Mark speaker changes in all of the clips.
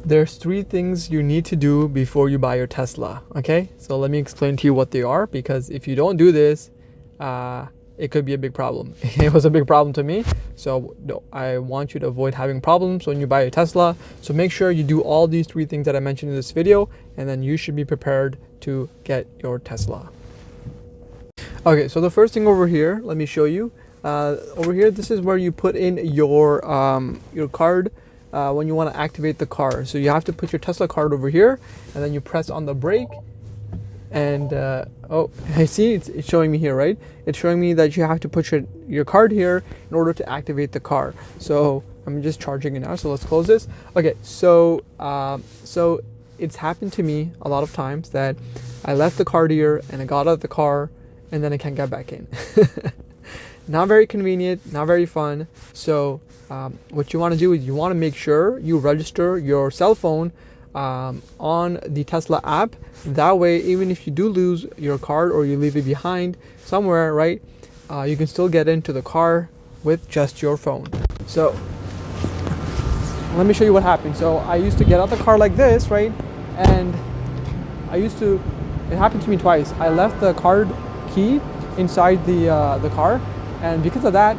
Speaker 1: There's three things you need to do before you buy your Tesla. Okay, so let me explain to you what they are, because if you don't do this, it could be a big problem. It was a big problem to me, so I want you to avoid having problems when you buy a Tesla. So make sure you do all these three things that I mentioned in this video, and then you should be prepared to get your Tesla. Okay, so the first thing over here, let me show you. Over here, this is where you put in your card when you want to activate the car. So you have to put your Tesla card over here, and then you press on the brake. And oh, I see it's showing me here, right? It's showing me that you have to put your card here in order to activate the car. So I'm just charging it now. So let's close this. Okay, so so it's happened to me a lot of times that I left the card here and I got out of the car and then I can't get back in. Not very convenient, not very fun. So what you want to do is you want to make sure you register your cell phone on the Tesla app. That way, even if you do lose your card or you leave it behind somewhere, right, you can still get into the car with just your phone. So let me show you what happened. So I used to get out the car like this, right? And it happened to me twice. I left the card key inside the car, and because of that,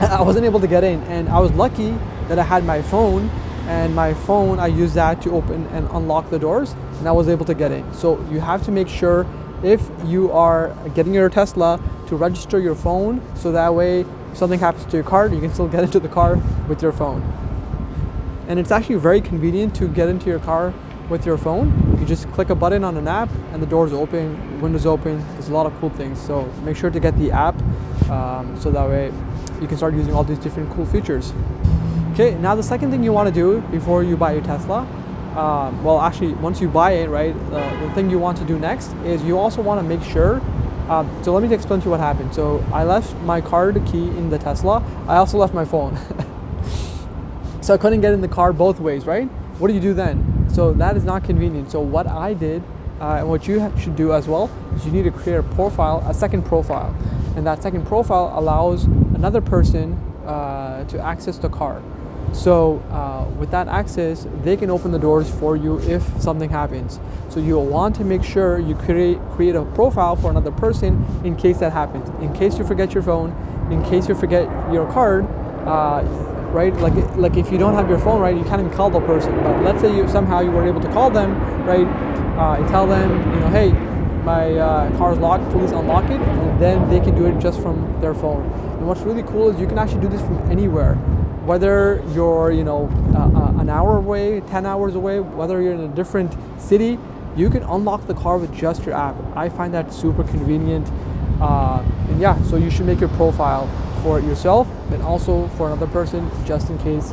Speaker 1: I wasn't able to get in. And I was lucky that I had my phone, and my phone, I used that to open and unlock the doors, and I was able to get in. So you have to make sure, if you are getting your Tesla, to register your phone, so that way if something happens to your card, you can still get into the car with your phone. And it's actually very convenient to get into your car with your phone. You just click a button on an app and the doors open, windows open. There's a lot of cool things. So make sure to get the app so that way you can start using all these different cool features. Okay, now the second thing you want to do before you buy your Tesla, well, actually, once you buy it, right, the thing you want to do next is you also want to make sure, so let me explain to you what happened. So I left my card key in the Tesla. I also left my phone. So I couldn't get in the car both ways, right? What do you do then? So that is not convenient. So what I did, and what you should do as well, is you need to create a second profile. And that second profile allows another person to access the car. So with that access, they can open the doors for you if something happens. So you'll want to make sure you create a profile for another person in case that happens. In case you forget your phone, in case you forget your card, right? Like if you don't have your phone, right, you can't even call the person. But let's say somehow you were able to call them, right? You tell them, hey, my car is locked, please unlock it, and then they can do it just from their phone. And what's really cool is you can actually do this from anywhere. Whether you're, an hour away, 10 hours away, whether you're in a different city, you can unlock the car with just your app. I find that super convenient. And yeah, so you should make your profile for yourself and also for another person, just in case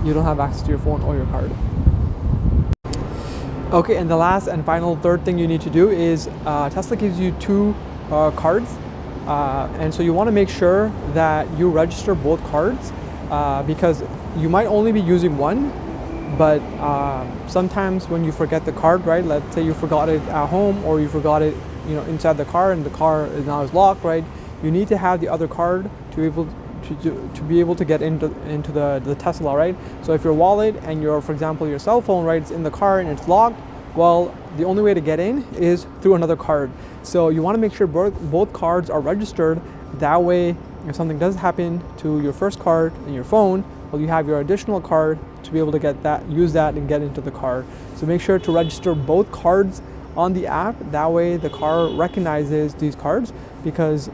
Speaker 1: you don't have access to your phone or your card. Okay, and the last and final third thing you need to do is Tesla gives you two cards. And so you want to make sure that you register both cards. Because you might only be using one, but sometimes when you forget the card, right? Let's say you forgot it at home, or you forgot it, inside the car, and the car is now locked, right? You need to have the other card to be able to get into the Tesla, right? So if your wallet and for example, your cell phone, right, it's in the car and it's locked, well, the only way to get in is through another card. So you want to make sure both cards are registered. That way, if something does happen to your first card and your phone, well, you have your additional card to be able to use that and get into the car. So make sure to register both cards on the app. That way the car recognizes these cards, because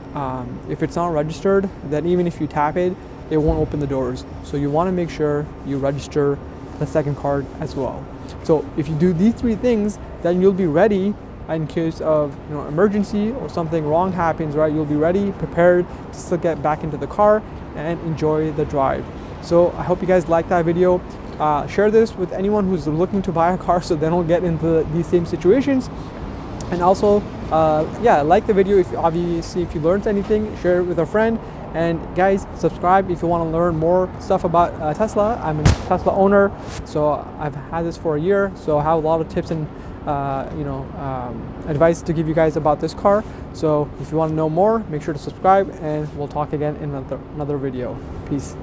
Speaker 1: if it's not registered, then even if you tap it, it won't open the doors. So you want to make sure you register the second card as well. So if you do these three things, then you'll be ready in case of emergency or something wrong happens, right? You'll be ready, prepared to still get back into the car and enjoy the drive. So I hope you guys liked that video. Share this with anyone who's looking to buy a car so they don't get into these same situations. And also, like the video if you learned anything. Share it with a friend. And guys, subscribe if you want to learn more stuff about Tesla. I'm a Tesla owner, so I've had this for a year. So I have a lot of tips and advice to give you guys about this car. So if you want to know more, make sure to subscribe, and we'll talk again in another video. Peace.